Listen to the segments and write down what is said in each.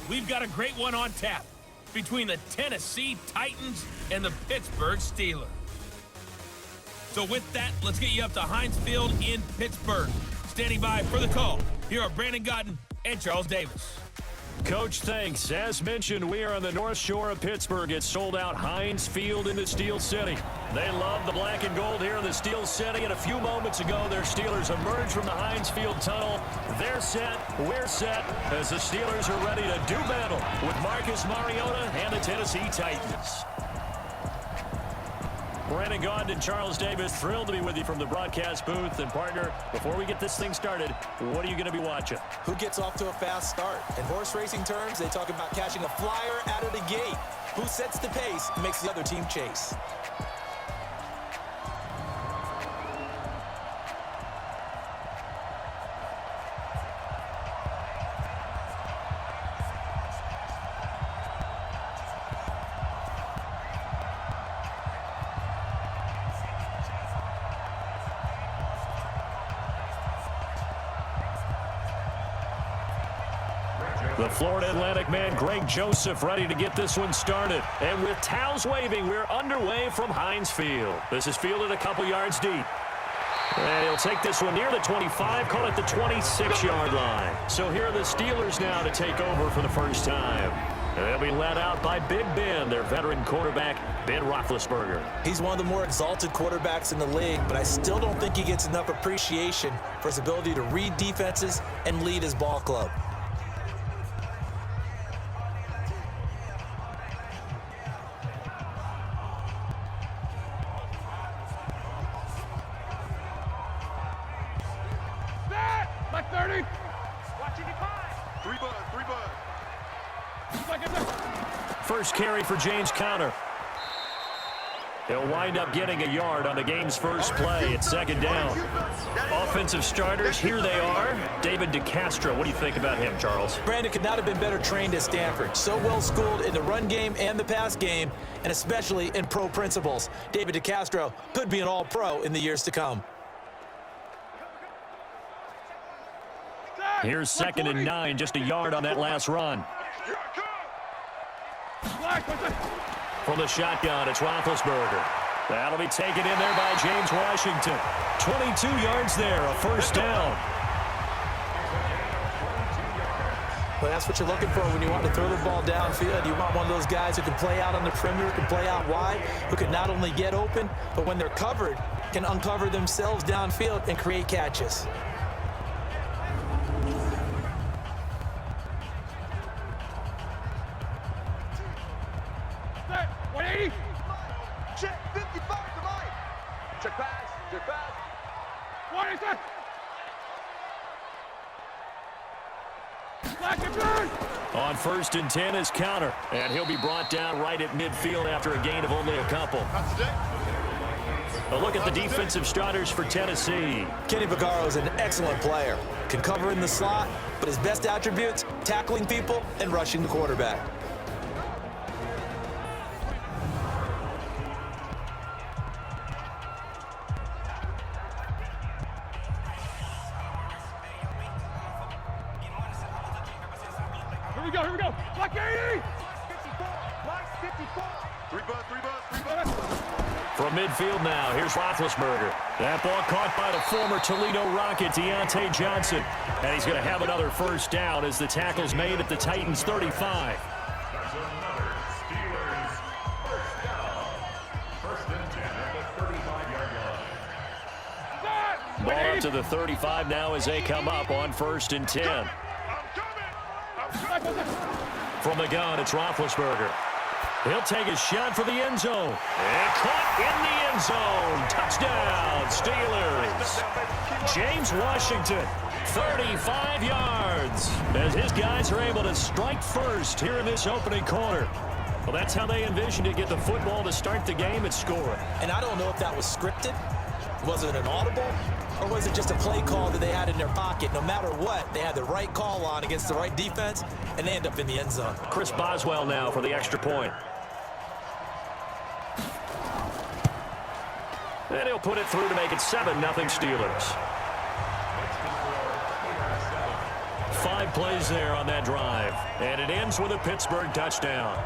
we've got a great one on tap between the Tennessee Titans and the Pittsburgh Steelers. So with that, let's get you up to Heinz Field in Pittsburgh. Standing by for the call, here are Brandon Godden and Charles Davis. Coach, thanks. As mentioned, we are on the North Shore of Pittsburgh. It's sold out Heinz Field in the Steel City. They love the black and gold here in the Steel City. And a few moments ago, their Steelers emerged from the Heinz Field tunnel. They're set, we're set, as the Steelers are ready to do battle with Marcus Mariota and the Tennessee Titans. Brandon Gaudin and Charles Davis, thrilled to be with you from the broadcast booth. And partner, before we get this thing started, what are you going to be watching? Who gets off to a fast start? In horse racing terms, they talk about catching a flyer out of the gate. Who sets the pace and makes the other team chase? The Florida Atlantic man, Greg Joseph, ready to get this one started. And with towels waving, we're underway from Heinz Field. This is fielded a couple yards deep. And he'll take this one near the 25, call it the 26-yard line. So here are the Steelers now to take over for the first time. And they'll be led out by Big Ben, their veteran quarterback, Ben Roethlisberger. He's one of the more exalted quarterbacks in the league, but I still don't think he gets enough appreciation for his ability to read defenses and lead his ball club. First carry for James Conner. He'll wind up getting a yard on the game's first play. It's second down. Offensive starters, here they are. David DeCastro, what do you think about him, Charles? Brandon could not have been better trained at Stanford. So well schooled in the run game and the pass game, and especially in pro principles. David DeCastro could be an all-pro in the years to come. Here's 2nd and 9, just a yard on that last run. From the shotgun, it's Roethlisberger. That'll be taken in there by James Washington. 22 yards there, a first down. Well, that's what you're looking for when you want to throw the ball downfield. You want one of those guys who can play out on the perimeter, can play out wide, who can not only get open, but when they're covered, can uncover themselves downfield and create catches. On 1st and 10 is Conner, and he'll be brought down right at midfield after a gain of only a couple. A look at the defensive starters for Tennessee. Kenny Vaccaro is an excellent player. Can cover in the slot, but his best attributes, tackling people and rushing the quarterback. Here we go. Block 80! From midfield now, here's Roethlisberger. That ball caught by the former Toledo Rocket, Deontay Johnson. And he's going to have another first down as the tackle's made at the Titans' 35. Ball up to the 35 now as they come up on 1st and 10. From the gun, it's Roethlisberger. He'll take a shot for the end zone. And caught in the end zone. Touchdown, Steelers. James Washington, 35 yards. As his guys are able to strike first here in this opening quarter. Well, that's how they envisioned to get the football to start the game and score. And I don't know if that was scripted. Was it an audible? Or was it just a play call that they had in their pocket? No matter what, they had the right call on against the right defense, and they end up in the end zone. Chris Boswell now for the extra point. And he'll put it through to make it 7-0 Steelers. 5 plays there on that drive. And it ends with a Pittsburgh touchdown.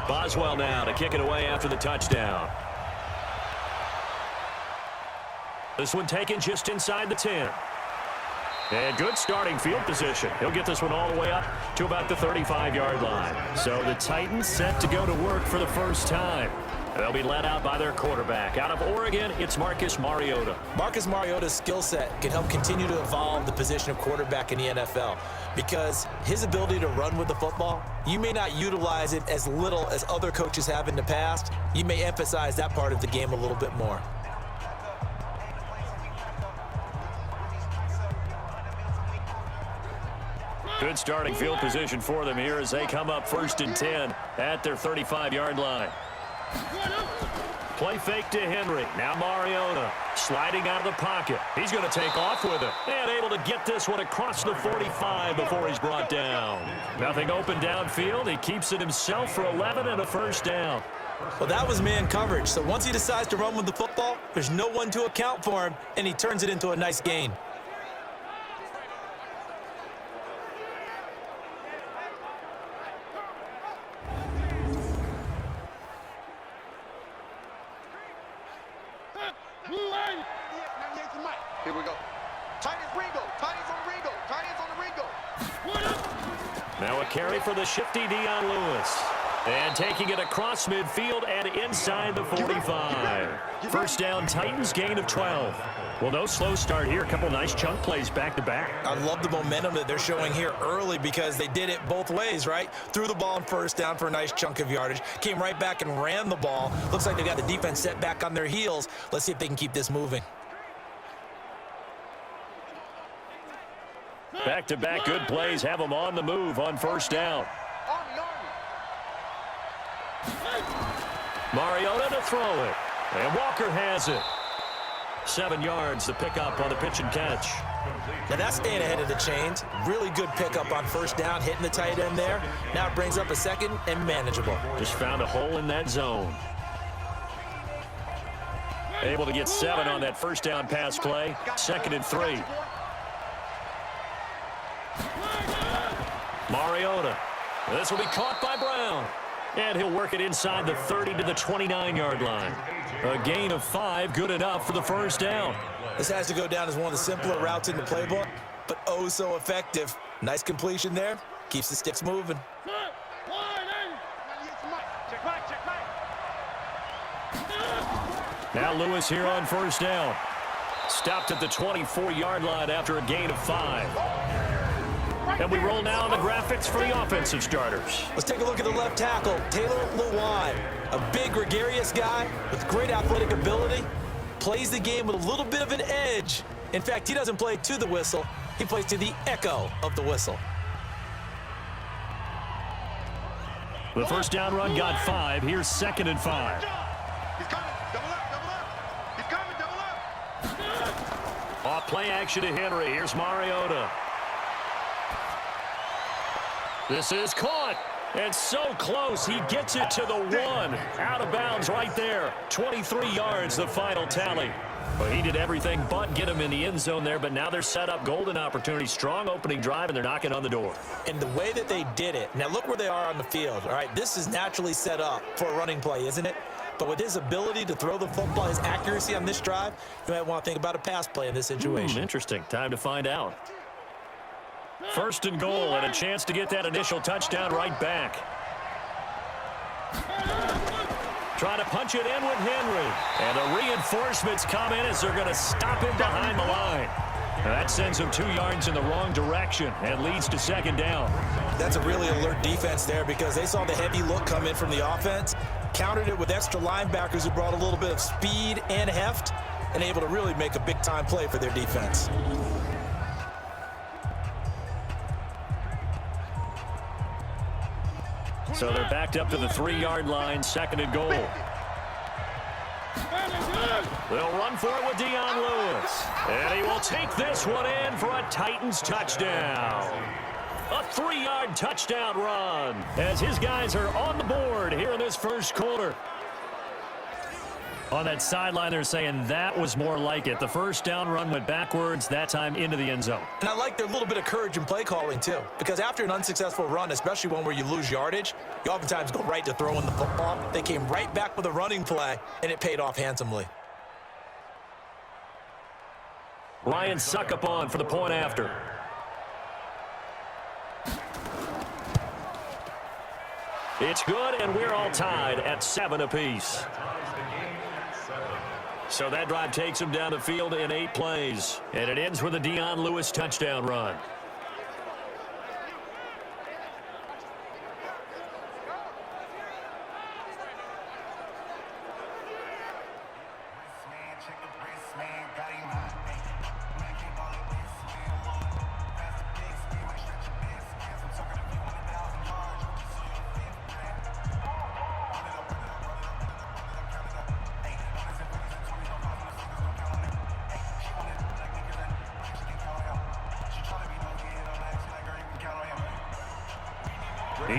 Boswell now to kick it away after the touchdown. This one taken just inside the 10. And good starting field position. He'll get this one all the way up to about the 35-yard line. So the Titans set to go to work for the first time. They'll be led out by their quarterback. Out of Oregon, it's Marcus Mariota. Marcus Mariota's skill set can help continue to evolve the position of quarterback in the NFL because his ability to run with the football, you may not utilize it as little as other coaches have in the past. You may emphasize that part of the game a little bit more. Good starting field position for them here as they come up 1st and 10 at their 35-yard line. Play fake to Henry. Now Mariota sliding out of the pocket. He's going to take off with it. And able to get this one across the 45 before he's brought down. Nothing open downfield. He keeps it himself for 11 and a first down. Well, that was man coverage. So once he decides to run with the football, there's no one to account for him, and he turns it into a nice gain. Here we go. Tight ends Ringo. Tight ends on Ringo. Tight ends on the Ringo. Now a carry for the shifty Dion Lewis. And taking it across midfield and inside the 45. First down, Titans, gain of 12. Well, no slow start here. A couple nice chunk plays back-to-back. I love the momentum that they're showing here early because they did it both ways, right? Threw the ball on first down for a nice chunk of yardage. Came right back and ran the ball. Looks like they got the defense set back on their heels. Let's see if they can keep this moving. Back-to-back good plays have them on the move on first down. Mariota to throw it. And Walker has it. 7 yards to pick up on the pitch and catch. Now that's staying ahead of the chains. Really good pickup on first down, hitting the tight end there. Now it brings up a second and manageable. Just found a hole in that zone. Able to get 7 on that first down pass play. 2nd and 3. Mariota. This will be caught by Brown. And he'll work it inside the 30 to the 29-yard line. A gain of 5, good enough for the first down. This has to go down as one of the simpler routes in the playbook, but oh so effective. Nice completion there. Keeps the sticks moving. Now Lewis here on first down. Stopped at the 24-yard line after a gain of 5. And we roll now on the graphics for the offensive starters. Let's take a look at the left tackle, Taylor Lewan. A big, gregarious guy with great athletic ability. Plays the game with a little bit of an edge. In fact, he doesn't play to the whistle. He plays to the echo of the whistle. The first down run got 5. Here's 2nd and 5. He's coming. Double up. Double up. He's coming. Double up. Off play action to Henry. Here's Mariota. This is caught, and so close. He gets it to the 1. Out of bounds right there. 23 yards, the final tally. Well, he did everything but get him in the end zone there, but now they're set up golden opportunity. Strong opening drive, and they're knocking on the door. And the way that they did it, now look where they are on the field. All right, this is naturally set up for a running play, isn't it? But with his ability to throw the football, his accuracy on this drive, you might want to think about a pass play in this situation. Interesting. Time to find out. 1st and goal, and a chance to get that initial touchdown right back. Trying to punch it in with Henry. And the reinforcements come in as they're going to stop him behind the line. And that sends him 2 yards in the wrong direction and leads to 2nd down. That's a really alert defense there because they saw the heavy look come in from the offense. countered it with extra linebackers who brought a little bit of speed and heft and able to really make a big-time play for their defense. So they're backed up to the 3-yard line, 2nd and goal. They'll run for it with Dion Lewis. And he will take this one in for a Titans touchdown. A 3-yard touchdown run as his guys are on the board here in this first quarter. On that sideline, they're saying that was more like it. The first down run went backwards, that time into the end zone. And I like their little bit of courage in play calling, too. Because after an unsuccessful run, especially one where you lose yardage, you oftentimes go right to throwing the football. They came right back with a running play, and it paid off handsomely. Ryan Suckup on for the point after. It's good, and we're all tied at 7 apiece. So that drive takes him down the field in 8 plays. And it ends with a Dion Lewis touchdown run.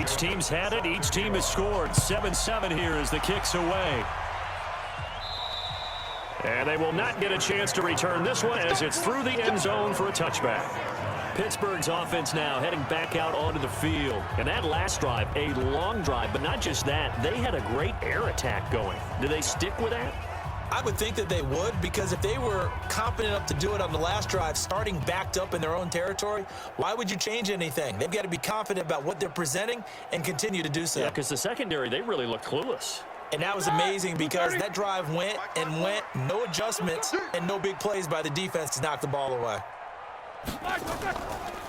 Each team's had it. Each team has scored. 7-7 here as the kick's away. And they will not get a chance to return this one as it's through the end zone for a touchback. Pittsburgh's offense now heading back out onto the field. And that last drive, a long drive, but not just that. They had a great air attack going. Do they stick with that? I would think that they would, because if they were confident enough to do it on the last drive, starting backed up in their own territory, why would you change anything? They've got to be confident about what they're presenting and continue to do so. Yeah, because the secondary, they really look clueless. And that was amazing because that drive went and went, no adjustments, and no big plays by the defense to knock the ball away.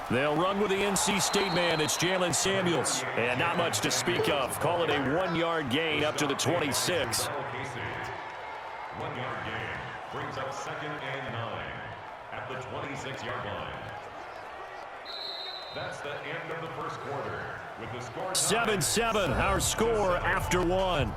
They'll run with the NC State man. It's Jalen Samuels. And not much to speak of. Call it a 1-yard gain up to the 26. 1-yard gain brings up 2nd and 9 at the 26-yard line. That's the end of the first quarter with the score 7-7, our score after 1.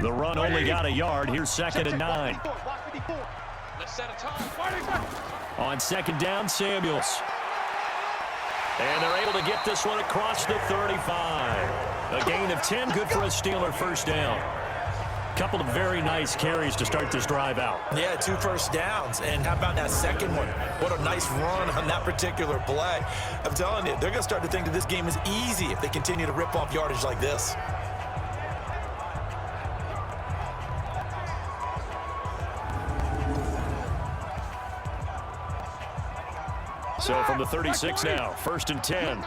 The run only got a yard. Here's 2nd and 9. On 2nd down, Samuels. And they're able to get this one across the 35. A gain of 10, good for a Steeler first down. Couple of very nice carries to start this drive out. Yeah, 2 first downs. And how about that second one? What a nice run on that particular play. I'm telling you, they're going to start to think that this game is easy if they continue to rip off yardage like this. So from the 36 now, 1st and 10.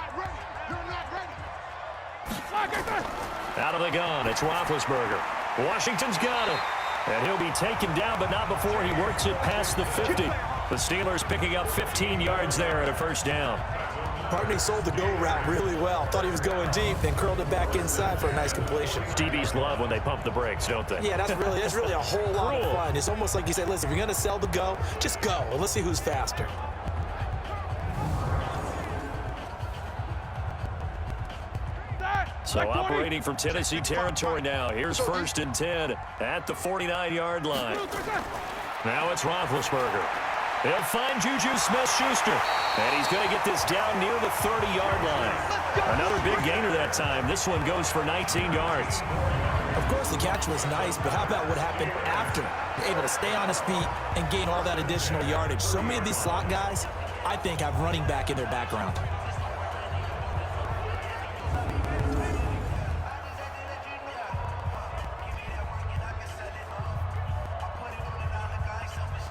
Out of the gun, it's Roethlisberger. Washington's got it. And he'll be taken down, but not before he works it past the 50. The Steelers picking up 15 yards there at a first down. Partney sold the go route really well. Thought he was going deep, then curled it back inside for a nice completion. DBs love when they pump the brakes, don't they? Yeah, that's really a whole lot of fun. It's almost like you say, listen, if you're going to sell the go, just go. And let's see who's faster. So operating from Tennessee territory now. Here's 1st and 10 at the 49-yard line. Now it's Roethlisberger. He'll find Juju Smith-Schuster. And he's going to get this down near the 30-yard line. Another big gainer that time. This one goes for 19 yards. Of course, the catch was nice, but how about what happened after? Able to stay on his feet and gain all that additional yardage. So many of these slot guys, I think, have running back in their background.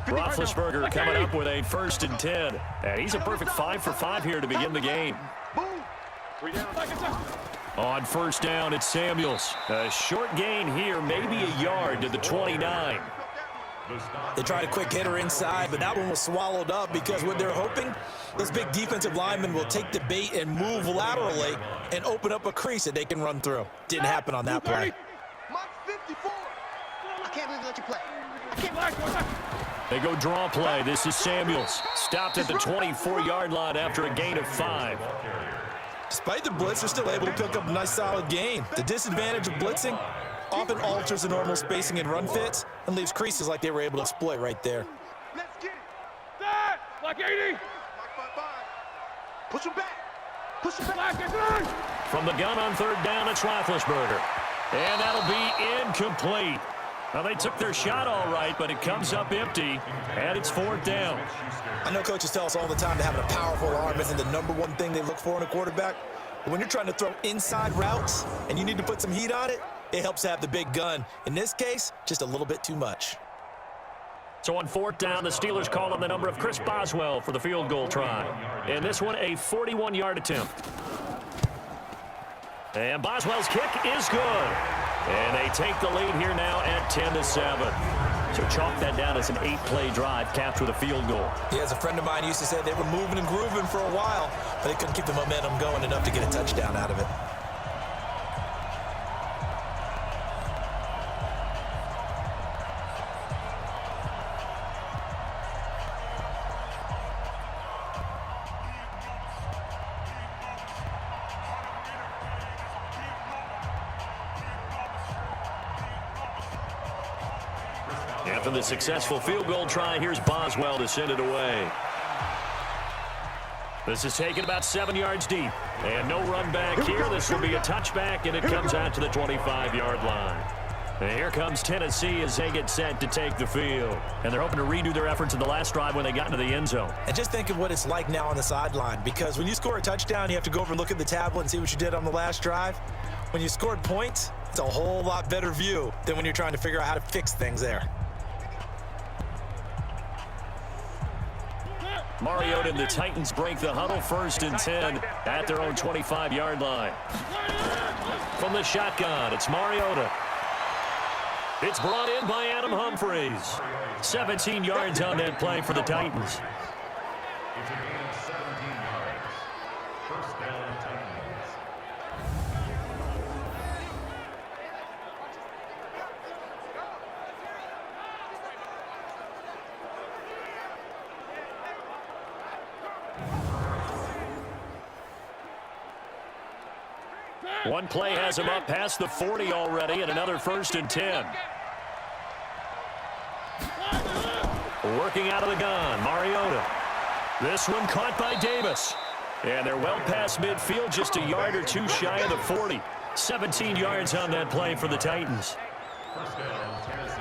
Roethlisberger coming up with a 1st and 10. And he's a perfect 5 for 5 here to begin the game. On first down, it's Samuels. A short gain here, maybe a yard to the 29. They tried a quick hitter inside, but that one was swallowed up because what they're hoping, those big defensive linemen will take the bait and move laterally and open up a crease that they can run through. Didn't happen on that play. Mark 54. I can't believe they let you play. I can't. They go draw play. This is Samuels. Stopped at the 24-yard line after a gain of 5. Despite the blitz, they're still able to pick up a nice solid gain. The disadvantage of blitzing often alters the normal spacing and run fits and leaves creases like they were able to exploit right there. Let's get it. That. Like 80. Push him back. Push him back. From the gun on third down, it's Roethlisberger. And that'll be incomplete. Now, they took their shot all right, but it comes up empty, and it's fourth down. I know coaches tell us all the time that having a powerful arm isn't the number one thing they look for in a quarterback. But when you're trying to throw inside routes and you need to put some heat on it, it helps to have the big gun. In this case, just a little bit too much. So on fourth down, the Steelers call on the number of Chris Boswell for the field goal try. And this one, a 41-yard attempt. And Boswell's kick is good. And they take the lead here now at 10-7. So chalk that down as an 8-play drive capped with a field goal. Yeah, as a friend of mine used to say, they were moving and grooving for a while, but they couldn't keep the momentum going enough to get a touchdown out of it. After the successful field goal try, here's Boswell to send it away. This is taken about 7 yards deep. And no run back here. This will be a touchback, and it comes out to the 25-yard line. And here comes Tennessee as they get set to take the field. And they're hoping to redo their efforts in the last drive when they got into the end zone. And just think of what it's like now on the sideline, because when you score a touchdown, you have to go over and look at the tablet and see what you did on the last drive. When you scored points, it's a whole lot better view than when you're trying to figure out how to fix things there. Mariota and the Titans break the huddle, 1st and 10 at their own 25-yard line. From the shotgun, it's Mariota. It's brought in by Adam Humphries. 17 yards on that play for the Titans. It's a gain of 17 yards. First down, Titans. One play has him up past the 40 already, and another 1st and 10. Working out of the gun, Mariota. This one caught by Davis. And they're well past midfield, just a yard or two shy of the 40. 17 yards on that play for the Titans. First down, Tennessee.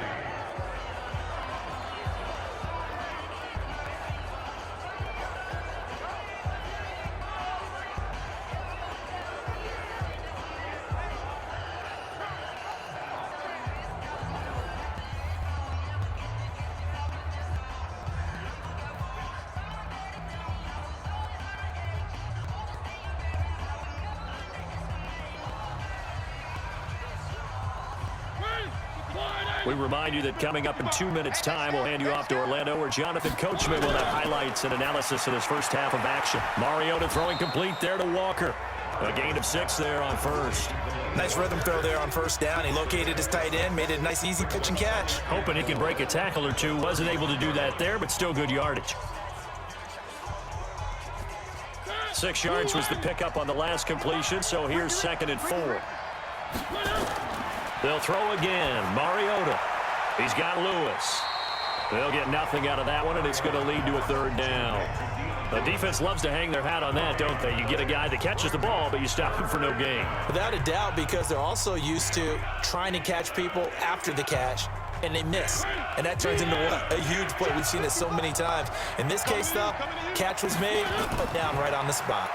We remind you that coming up in 2 minutes' time, we'll hand you off to Orlando, where Jonathan Coachman will have highlights and analysis of his first half of action. Mariota throwing complete there to Walker. A gain of 6 there on first. Nice rhythm throw there on first down. He located his tight end, made it a nice, easy pitch and catch. Hoping he can break a tackle or two. Wasn't able to do that there, but still good yardage. 6 yards was the pickup on the last completion, so here's 2nd and 4. They'll throw again. Mariota. He's got Lewis. They'll get nothing out of that one, and it's going to lead to a 3rd down. The defense loves to hang their hat on that, don't they? You get a guy that catches the ball, but you stop him for no gain. Without a doubt, because they're also used to trying to catch people after the catch, and they miss. And that turns into what? A huge play. We've seen it so many times. In this case, though, catch was made, put down right on the spot.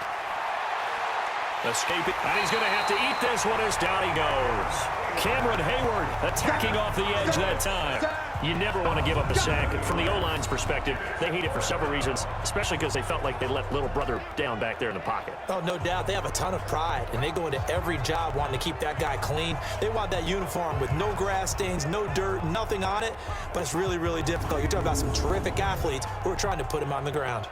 Escaping, and he's going to have to eat this one as down he goes. Cameron Hayward attacking off the edge that time. You never want to give up a sack. From the O-line's perspective, they hate it for several reasons, especially because they felt like they let little brother down back there in the pocket. Oh, no doubt. They have a ton of pride, and they go into every job wanting to keep that guy clean. They want that uniform with no grass stains, no dirt, nothing on it, but it's really, really difficult. You're talking about some terrific athletes who are trying to put him on the ground.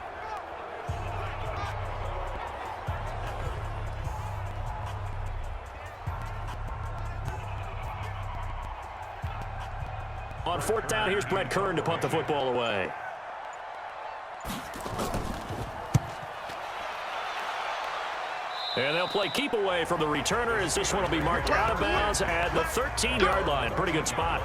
On fourth down, here's Brett Kern to punt the football away. And they'll play keep away from the returner as this one will be marked out of bounds at the 13-yard line. Pretty good spot.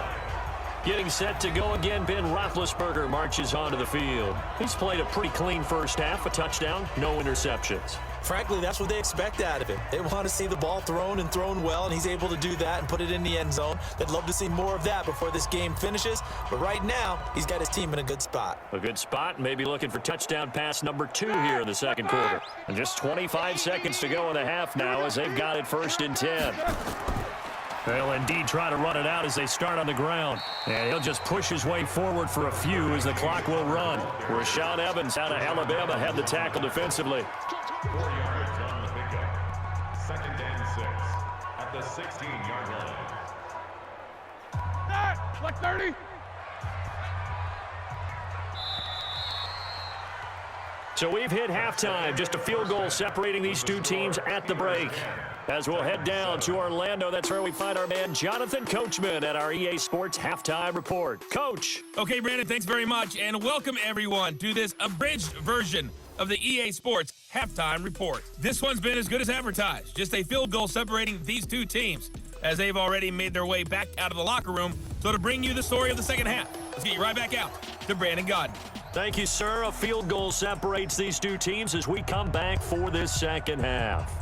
Getting set to go again, Ben Roethlisberger marches onto the field. He's played a pretty clean first half, a touchdown, no interceptions. Frankly, that's what they expect out of him. They want to see the ball thrown and thrown well, and he's able to do that and put it in the end zone. They'd love to see more of that before this game finishes, but right now, he's got his team in a good spot. A good spot, maybe looking for touchdown pass number 2 here in the second quarter. And just 25 seconds to go in the half now as they've got it 1st and 10. They'll indeed try to run it out as they start on the ground. And he'll just push his way forward for a few as the clock will run. Rashaan Evans out of Alabama had the tackle defensively. 4 yards on the pickup. 2nd and 6 at the 16-yard line. Like 30. So we've hit halftime. Just a field goal separating these two teams at the break. As we'll head down to Orlando, that's where we find our man Jonathan Coachman at our EA Sports Halftime Report. Coach. Okay, Brandon, thanks very much, and welcome everyone to this abridged version of the EA Sports Halftime Report. This one's been as good as advertised. Just a field goal separating these two teams as they've already made their way back out of the locker room. So to bring you the story of the second half, let's get you right back out to Brandon Godden. Thank you, sir. A field goal separates these two teams as we come back for this second half.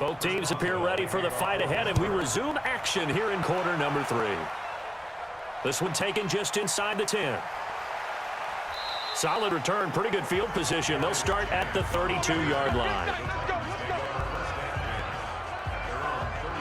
Both teams appear ready for the fight ahead, and we resume action here in quarter number 3. This one taken just inside the 10. Solid return, pretty good field position. They'll start at the 32-yard line.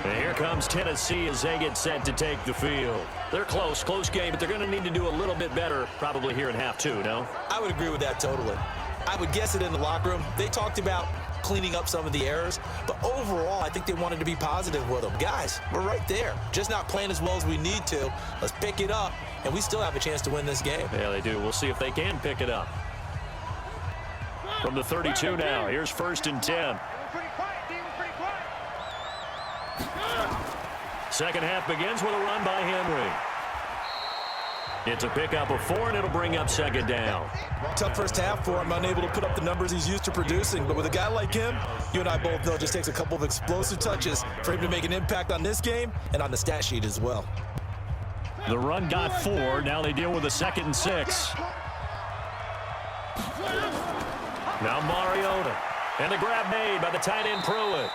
And here comes Tennessee as they get set to take the field. They're close game, but they're going to need to do a little bit better probably here in half 2, no? I would agree with that totally. I would guess it in the locker room. They talked about cleaning up some of the errors, but overall, I think they wanted to be positive with them. Guys, we're right there. Just not playing as well as we need to. Let's pick it up, and we still have a chance to win this game. Yeah, they do. We'll see if they can pick it up. From the 32 now, here's 1st and 10. Second half begins with a run by Henry. It's a pickup of 4, and it'll bring up 2nd down. Tough first half for him, unable to put up the numbers he's used to producing. But with a guy like him, you and I both know it just takes a couple of explosive touches for him to make an impact on this game and on the stat sheet as well. The run got 4. Now they deal with a 2nd and 6. Now Mariota. And the grab made by the tight end Pruitt.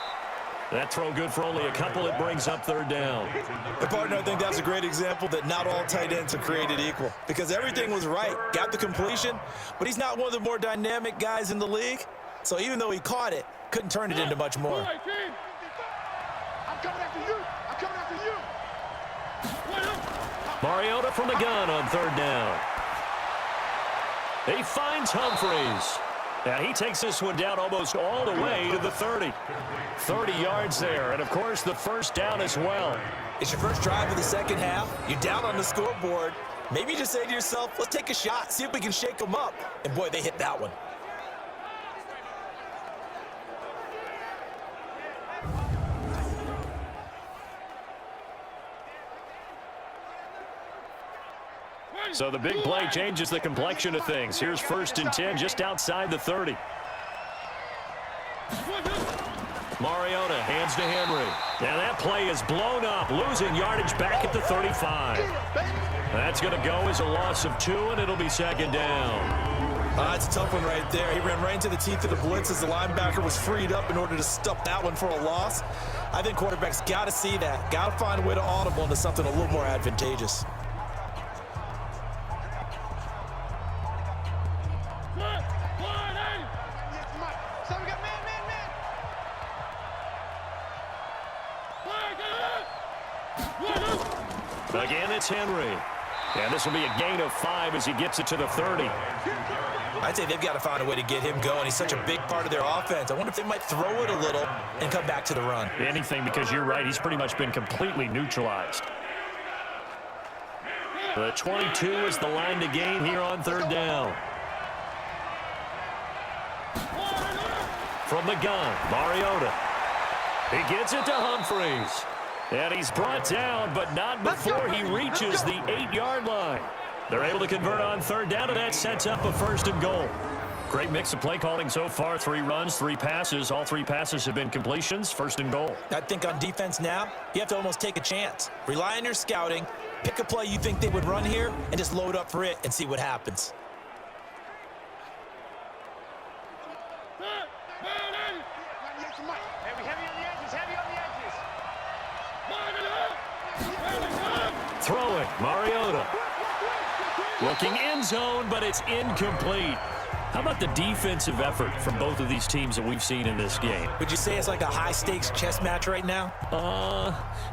That throw good for only a couple. It brings up 3rd down. And partner, I think that's a great example that not all tight ends are created equal, because everything was right. Got the completion, but he's not one of the more dynamic guys in the league. So even though he caught it, couldn't turn it into much more. I'm coming after you. I'm coming after you. Mariota from the gun on 3rd down. He finds Humphreys. Now he takes this one down almost all the way to the 30. 30 yards there, and of course the 1st down as well. It's your first drive of the second half. You're down on the scoreboard. Maybe you just say to yourself, let's take a shot, see if we can shake them up. And boy, they hit that one. So the big play changes the complexion of things. Here's 1st and 10 just outside the 30. Mariota hands to Henry. Now that play is blown up, losing yardage back at the 35. That's going to go as a loss of 2, and it'll be second down. That's a tough one right there. He ran right into the teeth of the blitz as the linebacker was freed up in order to stuff that one for a loss. I think quarterbacks got to see that. Got to find a way to audible into something a little more advantageous. Again, it's Henry. And this will be a gain of 5 as he gets it to the 30. I'd say they've got to find a way to get him going. He's such a big part of their offense. I wonder if they might throw it a little and come back to the run. Anything, because you're right. He's pretty much been completely neutralized. The 22 is the line to gain here on third down. From the gun, Mariota. He gets it to Humphries. And he's brought down, but not before he reaches the 8-yard line. They're able to convert on third down, and that sets up a first and goal. Great mix of play calling so far. 3 runs, 3 passes. All 3 passes have been completions. First and goal. I think on defense now, you have to almost take a chance. Rely on your scouting. Pick a play you think they would run here, and just load up for it and see what happens. Throwing, Mariota. Looking end zone, but it's incomplete. How about the defensive effort from both of these teams that we've seen in this game? Would you say it's like a high-stakes chess match right now?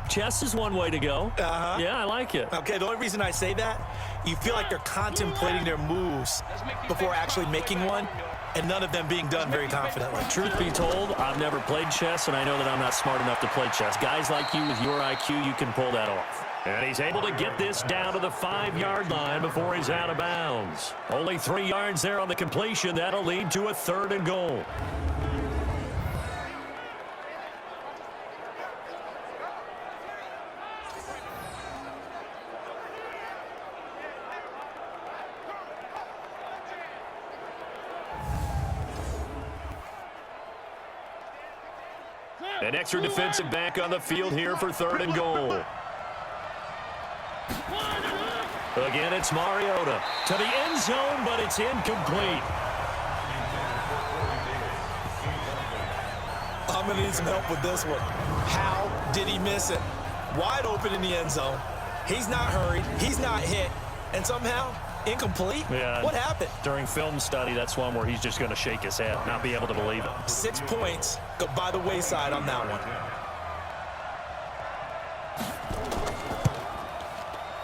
Chess is one way to go. Yeah, I like it. Okay, the only reason I say that, you feel like they're contemplating their moves before actually making one, and none of them being done very confidently. Truth be told, I've never played chess, and I know that I'm not smart enough to play chess. Guys like you with your IQ, you can pull that off. And he's able to get this down to the 5-yard line before he's out of bounds. Only 3 yards there on the completion. That'll lead to a third and goal. An extra defensive back on the field here for third and goal. Again, it's Mariota to the end zone, but it's incomplete. I'm going to need some help with this one. How did he miss it? Wide open in the end zone. He's not hurried. He's not hit. And somehow, incomplete? Yeah. What happened? During film study, that's one where he's just going to shake his head, not be able to believe it. 6 points go by the wayside on that one.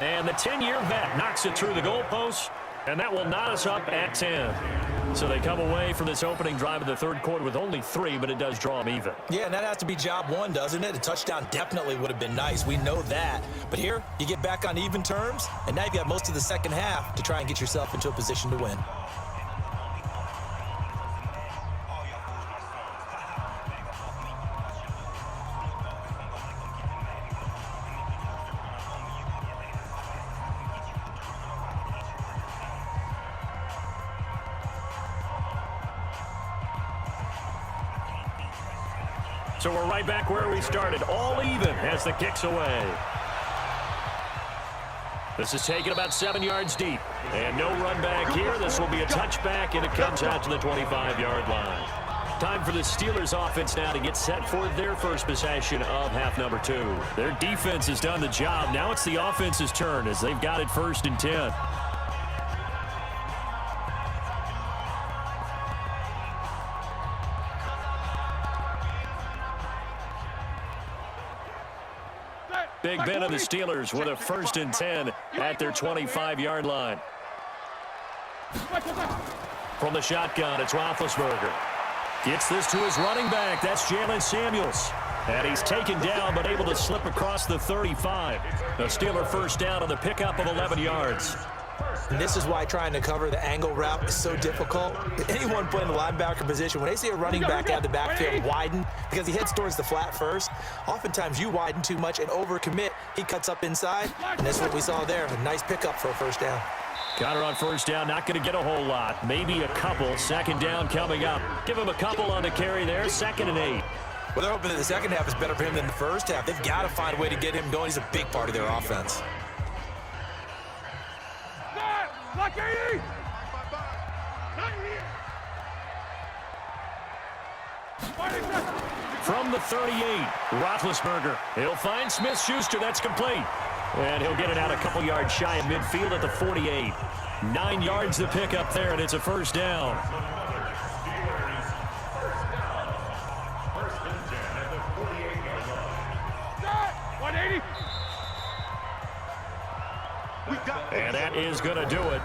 And the 10-year vet knocks it through the goalpost, and that will knot us up at 10. So they come away from this opening drive of the third quarter with only 3, but it does draw them even. Yeah, and that has to be job 1, doesn't it? A touchdown definitely would have been nice. We know that. But here, you get back on even terms, and now you've got most of the second half to try and get yourself into a position to win. So we're right back where we started, all even as the kick's away. This is taken about 7 yards deep. And no run back here. This will be a touchback, and it comes out to the 25-yard line. Time for the Steelers offense now to get set for their first possession of half number 2. Their defense has done the job. Now it's the offense's turn as they've got it 1st and 10. Big Ben of the Steelers with a 1st and 10 at their 25-yard line. From the shotgun, it's Roethlisberger. Gets this to his running back. That's Jalen Samuels. And he's taken down but able to slip across the 35. The Steeler first down on the pickup of 11 yards. And this is why trying to cover the angle route is so difficult. Anyone playing the linebacker position, when they see a running back out of the backfield widen, because he heads towards the flat first, oftentimes you widen too much and overcommit. He cuts up inside, and that's what we saw there. A nice pickup for a first down. Counter on first down, not going to get a whole lot. Maybe a couple. Second down coming up. Give him a couple on the carry there. 2nd and 8. Well, they're hoping that the second half is better for him than the first half. They've got to find a way to get him going. He's a big part of their offense. From the 38, Roethlisberger. He'll find Smith-Schuster. That's complete. And he'll get it out a couple yards shy of midfield at the 48. 9 yards to pick up there, and it's a first down. And that is going to do it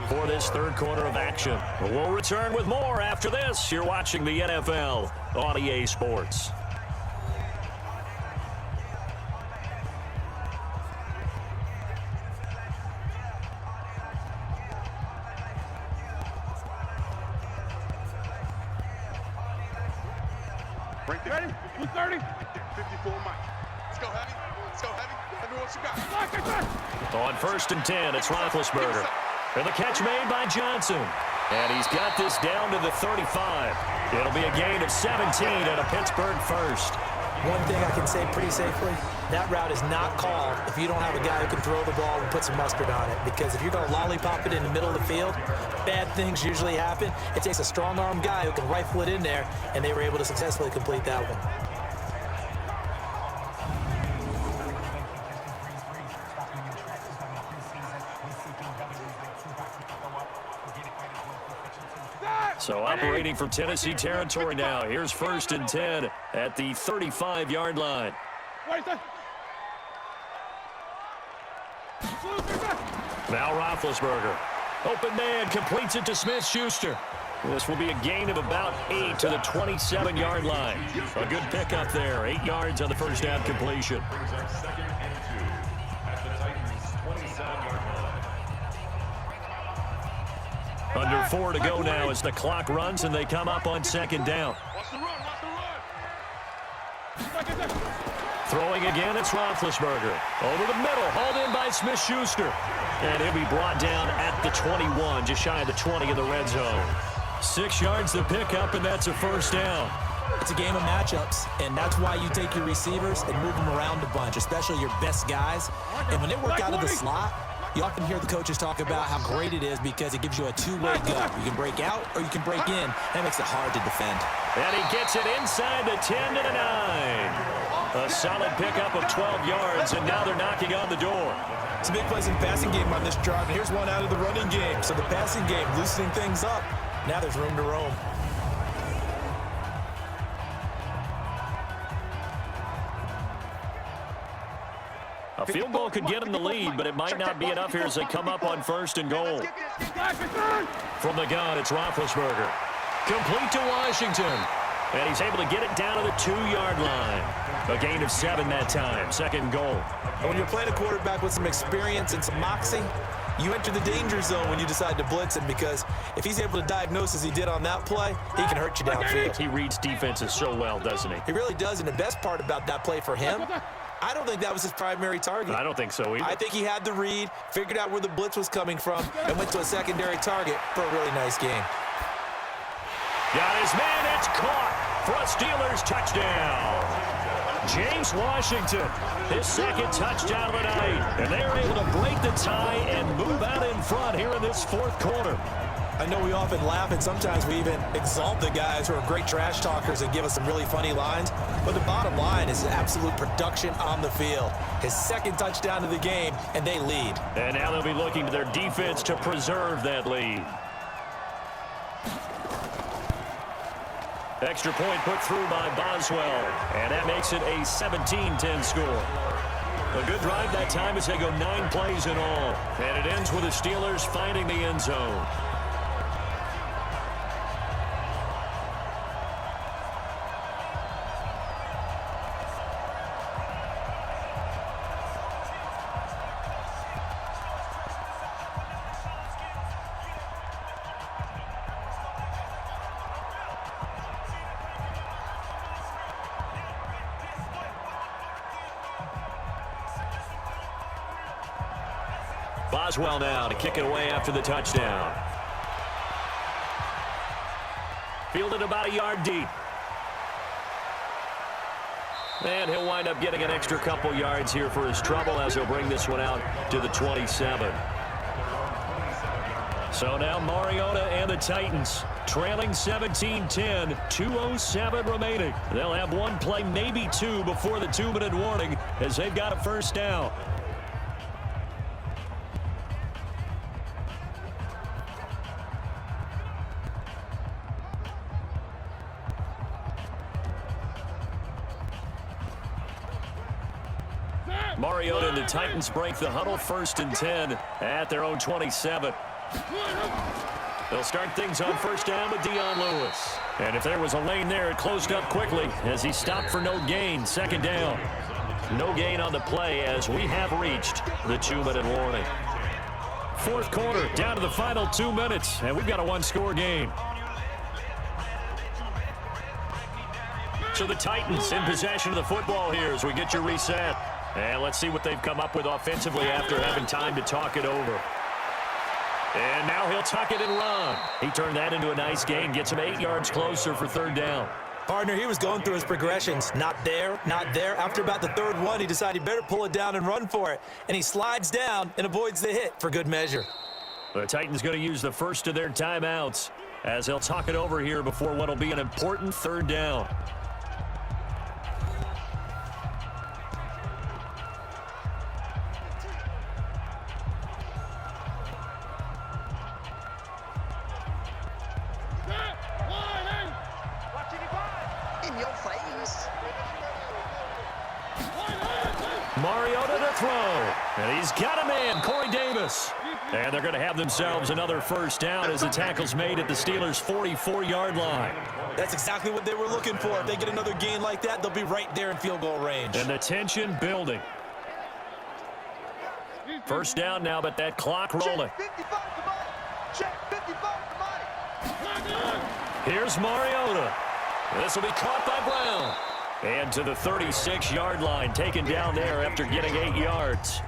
for this third quarter of action. We'll return with more after this. You're watching the NFL on EA Sports. Right there. Ready? 230. 54 Mike. Let's go heavy. Let's go heavy. Everyone, what you got? On 1st and 10, it's Roethlisberger. And the catch made by Johnson. And he's got this down to the 35. It'll be a gain of 17 and a Pittsburgh first. One thing I can say pretty safely, that route is not called if you don't have a guy who can throw the ball and put some mustard on it. Because if you're going to lollipop it in the middle of the field, bad things usually happen. It takes a strong-arm guy who can rifle it in there, and they were able to successfully complete that one. So operating from Tennessee territory now. Here's 1st and 10 at the 35-yard line. Now Roethlisberger. Open man completes it to Smith-Schuster. This will be a gain of about 8 to the 27-yard line. A good pickup there. 8 yards on the first down completion. Brings up 2nd and 2 at the Titans' 27-yard line. Under 4 to go now as the clock runs and they come up on 2nd down. Watch the run. Watch the run. Throwing again, it's Roethlisberger. Over the middle, hauled in by Smith-Schuster. And he'll be brought down at the 21, just shy of the 20 in the red zone. 6 yards to pick up, and that's a first down. It's a game of matchups, and that's why you take your receivers and move them around a bunch, especially your best guys. And when they work out of the slot, you often hear the coaches talk about how great it is because it gives you a two-way go. You can break out or you can break in. That makes it hard to defend. And he gets it inside the 10 to the 9. A solid pickup of 12 yards, and now they're knocking on the door. Some big plays in the passing game on this drive, and here's one out of the running game. So the passing game loosening things up. Now there's room to roam. A field goal could get him the lead, but it might not be enough here as they come up on 1st and goal. From the gun, it's Roethlisberger. Complete to Washington. And he's able to get it down to the 2-yard line. A gain of 7 that time. 2nd and goal. And when you're playing a quarterback with some experience and some moxie, you enter the danger zone when you decide to blitz him, because if he's able to diagnose as he did on that play, he can hurt you downfield. He reads defenses so well, doesn't he? He really does, and the best part about that play for him, I don't think that was his primary target. I don't think so either. I think he had the read, figured out where the blitz was coming from, and went to a secondary target for a really nice game. Got his man, it's caught for a Steelers touchdown. James Washington, his 2nd touchdown of the night. And they're able to break the tie and move out in front here in this 4th quarter. I know we often laugh, and sometimes we even exalt the guys who are great trash talkers and give us some really funny lines. But the bottom line is absolute production on the field. His 2nd touchdown of the game, and they lead. And now they'll be looking to their defense to preserve that lead. Extra point put through by Boswell, and that makes it a 17-10 score. A good drive that time as they go 9 plays in all, and it ends with the Steelers finding the end zone. Boswell now to kick it away after the touchdown. Fielded about a yard deep. And he'll wind up getting an extra couple yards here for his trouble as he'll bring this one out to the 27. So now Mariota and the Titans trailing 17-10, 2:07 remaining. They'll have one play, maybe two, before the 2-minute warning as they've got a first down. Mariota and the Titans break the huddle, 1st and 10 at their own 27. They'll start things on first down with Dion Lewis. And if there was a lane there, it closed up quickly as he stopped for no gain. 2nd down. No gain on the play as we have reached the 2-minute warning. 4th quarter, down to the final 2 minutes, and we've got a one-score game. So the Titans in possession of the football here as we get your reset. And let's see what they've come up with offensively after having time to talk it over. And now he'll tuck it and run. He turned that into a nice gain, gets him 8 yards closer for 3rd down. Partner, he was going through his progressions. Not there, not there. After about the 3rd one, he decided he better pull it down and run for it. And he slides down and avoids the hit for good measure. The Titans going to use the first of their timeouts as they'll talk it over here before what will be an important 3rd down. Mariota to throw, and he's got a man, Corey Davis. And they're going to have themselves another first down as the tackle's made at the Steelers' 44-yard line. That's exactly what they were looking for. If they get another gain like that, they'll be right there in field goal range. And the tension building. First down now, but that clock rolling. Here's Mariota. This will be caught by Brown. And to the 36-yard line, taken down there after getting 8 yards.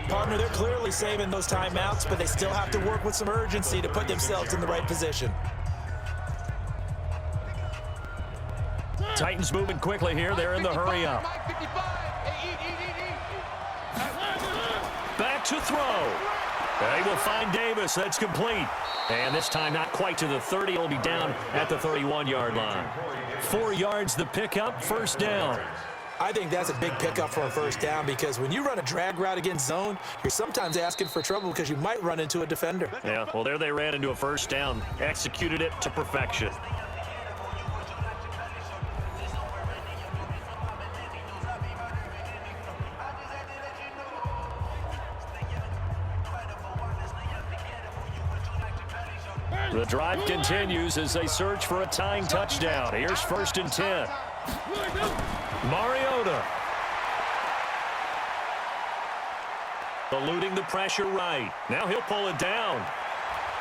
Partner, they're clearly saving those timeouts, but they still have to work with some urgency to put themselves in the right position. Titans moving quickly here. They're in the hurry-up. Back to throw. They will find Davis. That's complete. And this time not quite to the 30. It'll be down at the 31-yard line. 4 yards the pickup, first down. I think that's a big pickup for a first down because when you run a drag route against zone, you're sometimes asking for trouble because you might run into a defender. Yeah, well, there they ran into a first down. Executed it to perfection. The drive continues as they search for a tying touchdown. Here's 1st and 10. Mariota. Eluding the pressure right. Now he'll pull it down.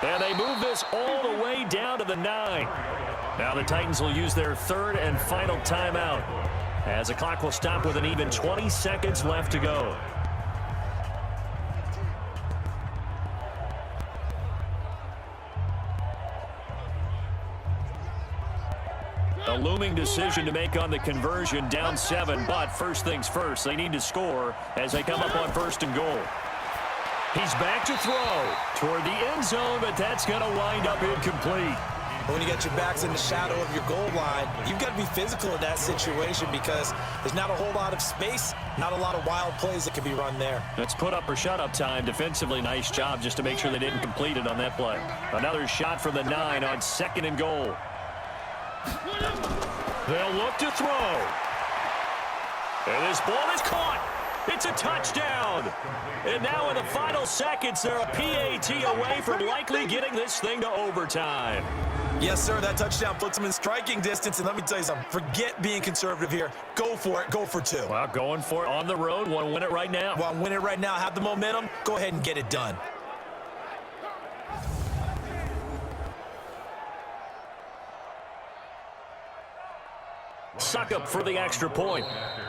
And they move this all the way down to the 9. Now the Titans will use their 3rd and final timeout as the clock will stop with an even 20 seconds left to go. A looming decision to make on the conversion, down 7, but first things first, they need to score as they come up on 1st and goal. He's back to throw toward the end zone, but that's going to wind up incomplete. When you get your backs in the shadow of your goal line, you've got to be physical in that situation because there's not a whole lot of space, not a lot of wild plays that can be run there. That's put up or shut up time. Defensively, nice job just to make sure they didn't complete it on that play. Another shot from the 9 on 2nd and goal. They'll look to throw. And this ball is caught. It's a touchdown. And now in the final seconds, they're a PAT away from likely getting this thing to overtime. Yes, sir, that touchdown puts them in striking distance. And let me tell you something, forget being conservative here. Go for it. Go for 2. Well, going for it on the road. Want to win it right now. Want to win it right now. Have the momentum. Go ahead and get it done. Suck up for the extra point.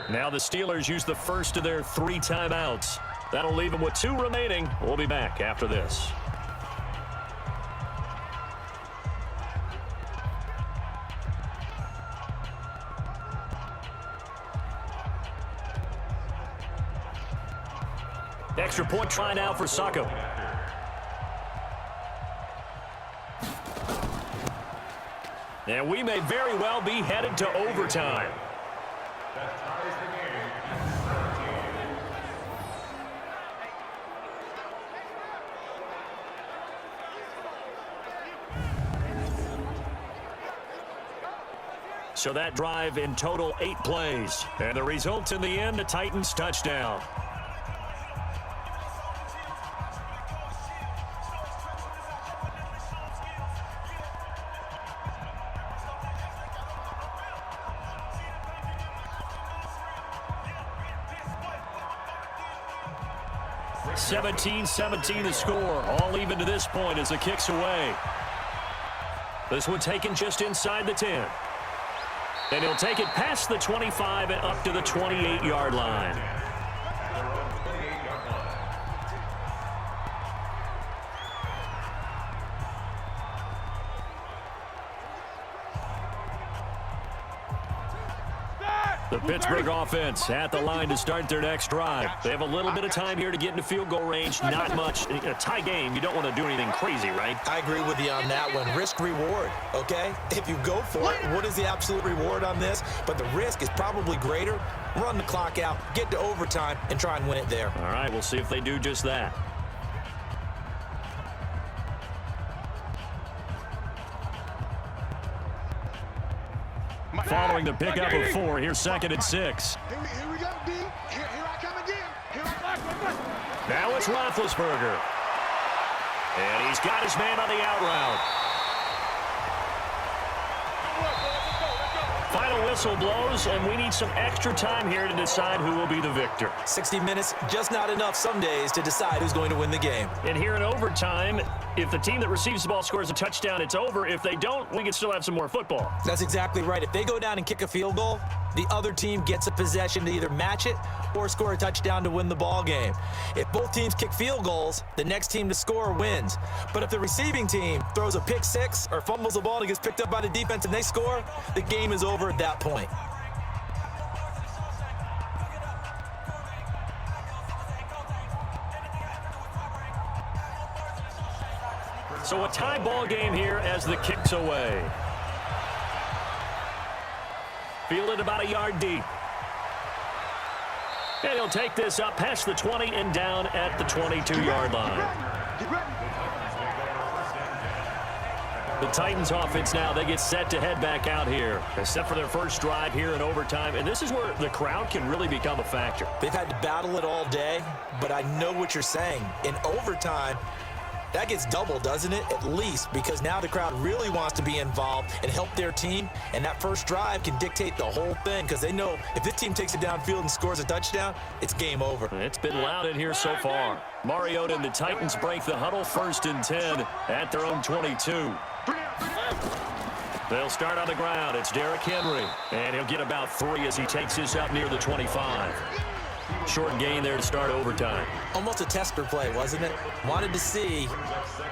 Now the Steelers use the first of their 3 timeouts. That'll leave them with 2 remaining. We'll be back after this. extra point try now for Sacco. And we may very well be headed to overtime. That ties the game at 17. So that drive in total 8 plays. And the result in the end, a Titans touchdown. (17-17) the score. All even to this point as the kick's away. This one taken just inside the 10. And he'll take it past the 25 and up to the 28-yard line. The Pittsburgh offense at the line to start their next drive. They have a little bit of time here to get into field goal range. Not much. In a tie game, you don't want to do anything crazy, right? I agree with you on that one. Risk-reward, okay? If you go for it, what is the absolute reward on this? But the risk is probably greater. Run the clock out, get to overtime, and try and win it there. All right, we'll see if they do just that. Following the pickup of 4, here's 2nd and 6. Here we go, D. Here I come again. Here I come. Now it's Roethlisberger. And he's got his man on the out route. Final whistle blows, and we need some extra time here to decide who will be the victor. 60 minutes, just not enough some days to decide who's going to win the game. And here in overtime, if the team that receives the ball scores a touchdown, it's over. If they don't, we can still have some more football. That's exactly right. If they go down and kick a field goal, the other team gets a possession to either match it or score a touchdown to win the ball game. If both teams kick field goals, the next team to score wins. But if the receiving team throws a pick six or fumbles the ball and it gets picked up by the defense and they score, the game is over at that point. So a tie ball game here as the kick's away. Fielded about a yard deep. And he'll take this up past the 20 and down at the 22-yard line. The Titans offense now, they get set to head back out here, except for their first drive here in overtime. And this is where the crowd can really become a factor. They've had to battle it all day, but I know what you're saying. In overtime, that gets double, doesn't it? At least, because now the crowd really wants to be involved and help their team, and that first drive can dictate the whole thing because they know if this team takes it downfield and scores a touchdown, it's game over. It's been loud in here so far. Mariota and the Titans break the huddle, 1st and 10 at their own 22. They'll start on the ground. It's Derrick Henry, and he'll get about 3 as he takes this up near the 25. Short gain there to start overtime. Almost a tester play, wasn't it? Wanted to see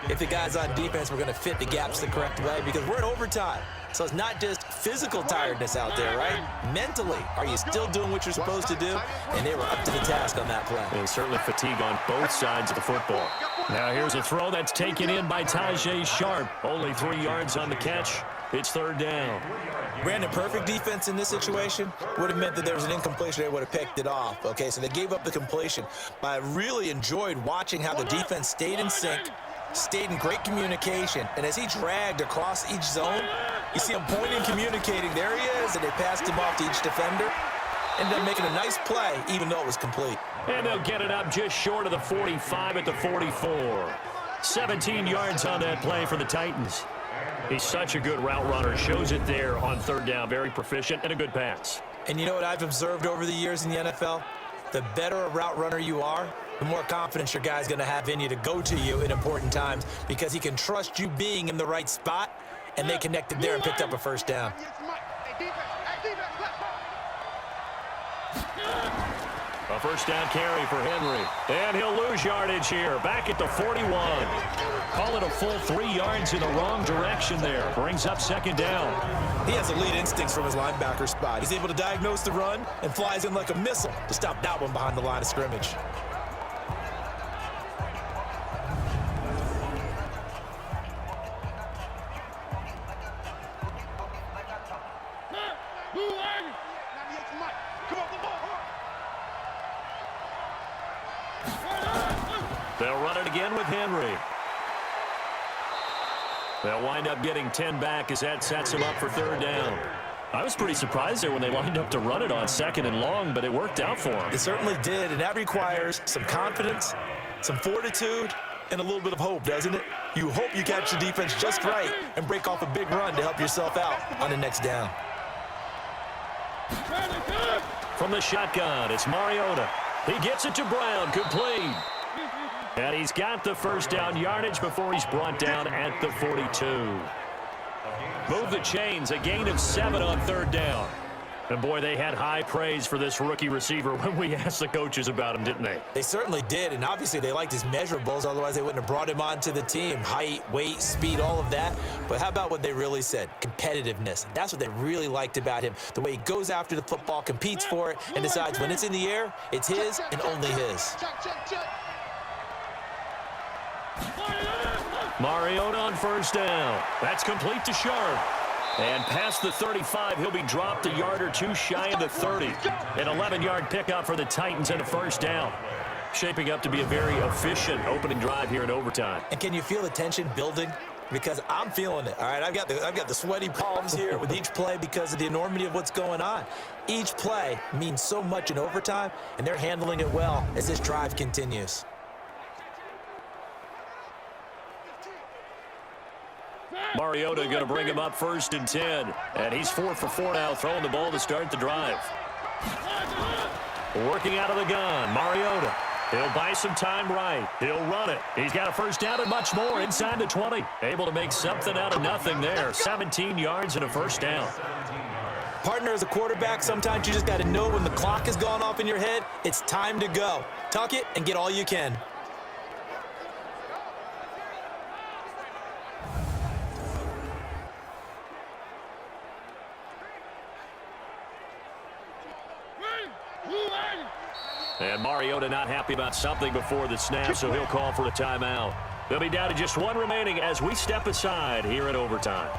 if the guys on defense were going to fit the gaps the correct way because we're in overtime. So it's not just physical tiredness out there, right? Mentally, are you still doing what you're supposed to do? And they were up to the task on that play. And certainly fatigue on both sides of the football. Now here's a throw that's taken in by Tajay Sharp. Only 3 yards on the catch. It's 3rd down. Brandon, perfect defense in this situation would have meant that there was an incompletion. They would have picked it off. Okay, so they gave up the completion. But I really enjoyed watching how the defense stayed in sync, stayed in great communication. And as he dragged across each zone, you see him pointing, communicating. There he is, and they passed him off to each defender. Ended up making a nice play, even though it was complete. And they'll get it up just short of the 45 at the 44. 17 yards on that play for the Titans. He's such a good route runner. Shows it there on 3rd down. Very proficient and a good pass. And you know what I've observed over the years in the NFL? The better a route runner you are, the more confidence your guy's going to have in you to go to you in important times because he can trust you being in the right spot, and they connected there and picked up a 1st down. A 1st down carry for Henry. And he'll lose yardage here. Back at the 41. Call it a full 3 yards in the wrong direction there. Brings up 2nd down. He has elite instincts from his linebacker spot. He's able to diagnose the run and flies in like a missile to stop that one behind the line of scrimmage. again with Henry. They'll wind up getting 10 back as that sets him up for third down. I was pretty surprised there when they lined up to run it on second and long, but it worked out for them. It certainly did, and that requires some confidence, some fortitude, and a little bit of hope, doesn't it? You hope you catch the defense just right and break off a big run to help yourself out on the next down. From the shotgun, it's Mariota. He gets it to Brown, complete. And he's got the first down yardage before he's brought down at the 42. Move the chains, a gain of 7 on third down. And boy, they had high praise for this rookie receiver when we asked the coaches about him, didn't they? They certainly did, and obviously they liked his measurables, otherwise they wouldn't have brought him onto the team. Height, weight, speed, all of that. But how about what they really said? Competitiveness. That's what they really liked about him. The way he goes after the football, competes for it, and decides when it's in the air, it's his and only his. Mariota on first down. That's complete to Sharp. And past the 35, he'll be dropped a yard or two shy of the 30. An 11-yard pickup for the Titans and a first down. Shaping up to be a very efficient opening drive here in overtime. And can you feel the tension building? Because I'm feeling it, all right? I've got the sweaty palms here with each play because of the enormity of what's going on. Each play means so much in overtime, and they're handling it well as this drive continues. Mariota going to bring him up first and 10. And he's 4 for 4 now, throwing the ball to start the drive. Working out of the gun, Mariota. He'll buy some time right. He'll run it. He's got a first down and much more inside the 20. Able to make something out of nothing there. 17 yards and a first down. Partner, as a quarterback, sometimes you just got to know when the clock has gone off in your head, it's time to go. Tuck it and get all you can. And Mariota not happy about something before the snap, so he'll call for a timeout. They'll be down to just one remaining as we step aside here at overtime.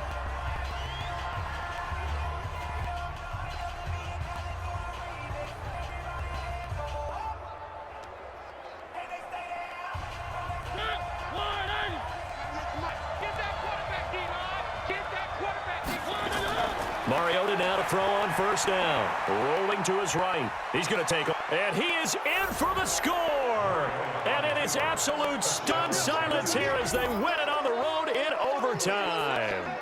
Mariota now to throw on first down. Rolling to his right. He's going to take it. And he is in for the score. And it is absolute stunned silence here as they win it on the road in overtime.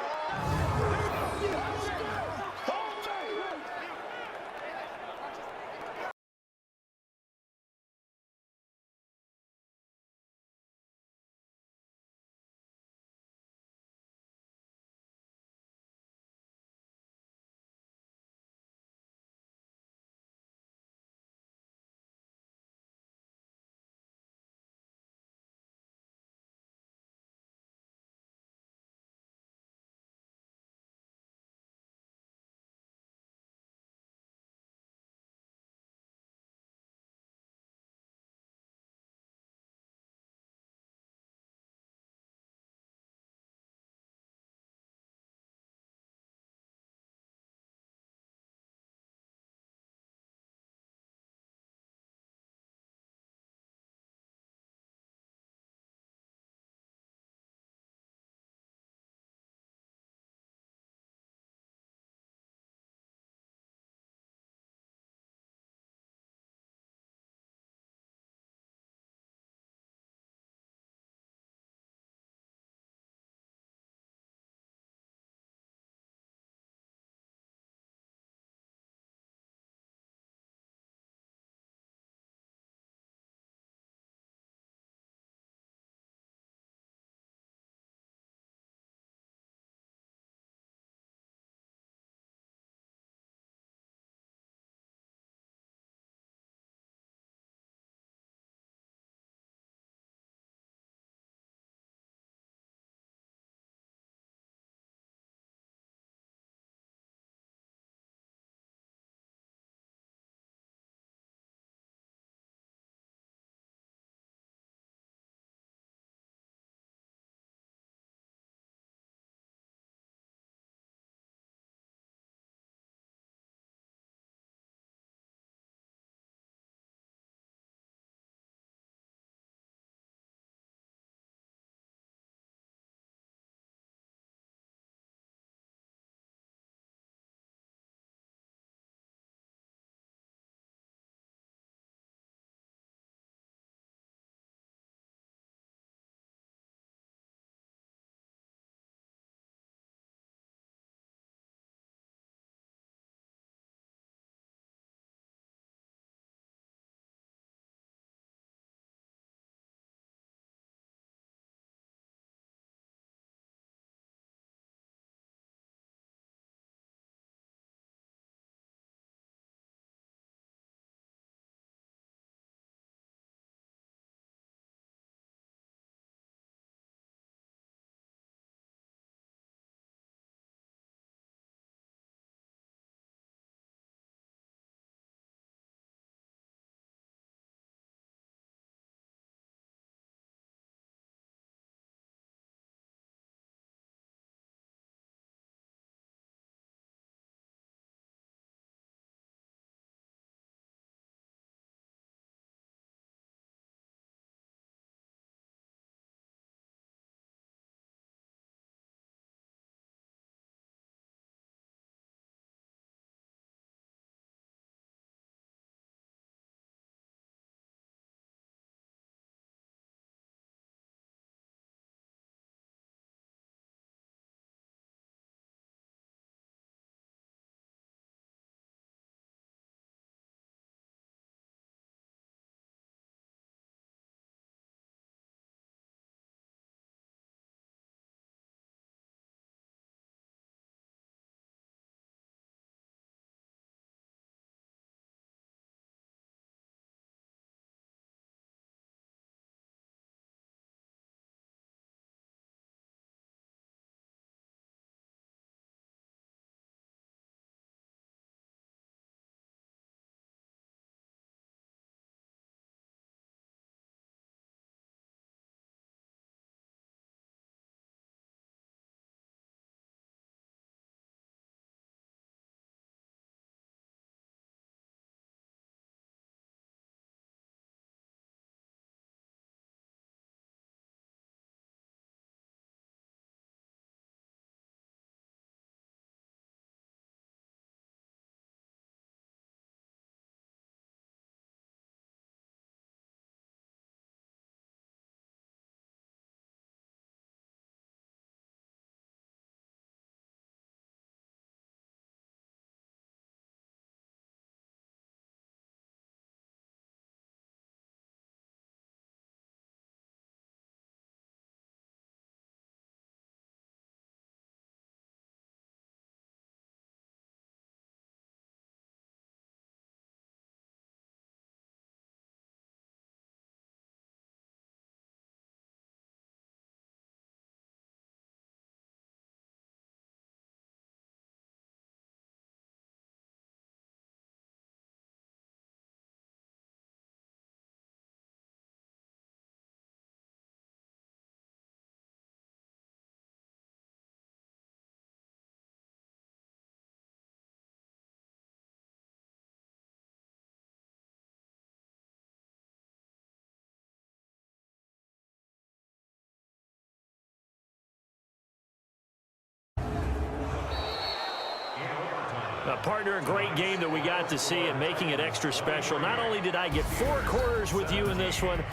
Partner, a great game that we got to see and making it extra special. Not only did I get 4 quarters with you in this one,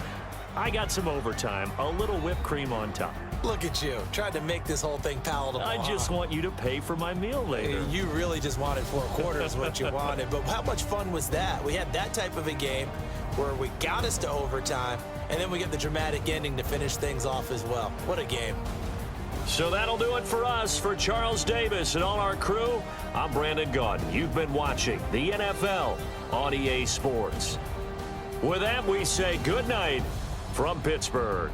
I got some overtime, a little whipped cream on top. Look at you, trying to make this whole thing palatable. I just want you to pay for my meal later. You really just wanted 4 quarters what you wanted. But how much fun was that? We had that type of a game where we got us to overtime, and then we get the dramatic ending to finish things off as well. What a game. So that'll do it for us. For Charles Davis and all our crew, I'm Brandon Gaudin. You've been watching the NFL on EA Sports. With that, we say good night from Pittsburgh.